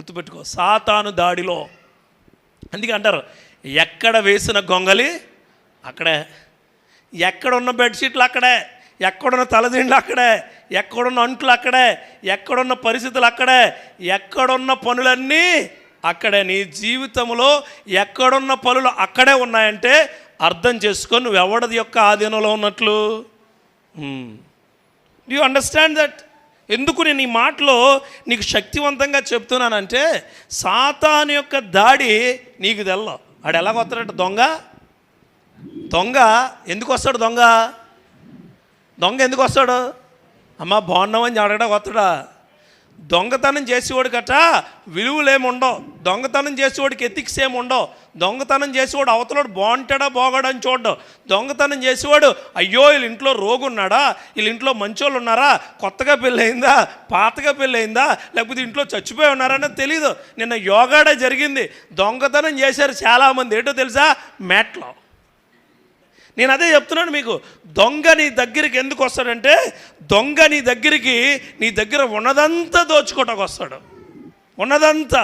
గుర్తుపెట్టుకో, సాతాను దాడిలో. అందుకే అంటారు, ఎక్కడ వేసిన గొంగలి అక్కడే, ఎక్కడున్న బెడ్షీట్లు అక్కడే, ఎక్కడున్న తలదిండ్లు అక్కడే, ఎక్కడున్న అంట్లు అక్కడే, ఎక్కడున్న పరిస్థితులు అక్కడే, ఎక్కడున్న పనులన్నీ అక్కడే. నీ జీవితంలో ఎక్కడున్న పనులు అక్కడే ఉన్నాయంటే అర్థం చేసుకొని నువ్వు ఎవరిది యొక్క ఆధీనంలో ఉన్నట్లు. Do you understand that? ఎందుకు నేను ఈ మాటలో నీకు శక్తివంతంగా చెప్తున్నానంటే, సాతాను యొక్క దాడి నీకు తెల్ల. ఆడు ఎలాగ వస్తాడంటే దొంగ ఎందుకు వస్తాడు? దొంగ ఎందుకు వస్తాడు? అమ్మ బాగున్నామని అడగడానికి వస్తాడా? దొంగతనం చేసేవాడు గట్ట విలువలేముండవు, దొంగతనం చేసేవాడికి ఎథిక్స్ ఏముండవు, దొంగతనం చేసేవాడు అవతలోడు బాగుంటాడా బాగోడని చూడడం. దొంగతనం చేసేవాడు అయ్యో వీళ్ళ ఇంట్లో రోగు ఉన్నాడా, వీళ్ళ ఇంట్లో మంచోళ్ళు ఉన్నారా, కొత్తగా పెళ్ళయిందా, పాతగా పెళ్ళయిందా, లేకపోతే ఇంట్లో చచ్చిపోయి ఉన్నారని తెలీదు. నిన్న యోగాడే జరిగింది. దొంగతనం చేశారు చాలామంది. ఏంటో తెలుసా? మేట్లో. నేను అదే చెప్తున్నాను మీకు. దొంగ నీ దగ్గరికి ఎందుకు వస్తాడంటే, దొంగ నీ దగ్గర ఉన్నదంతా దోచుకోవటానికి వస్తాడు, ఉన్నదంతా.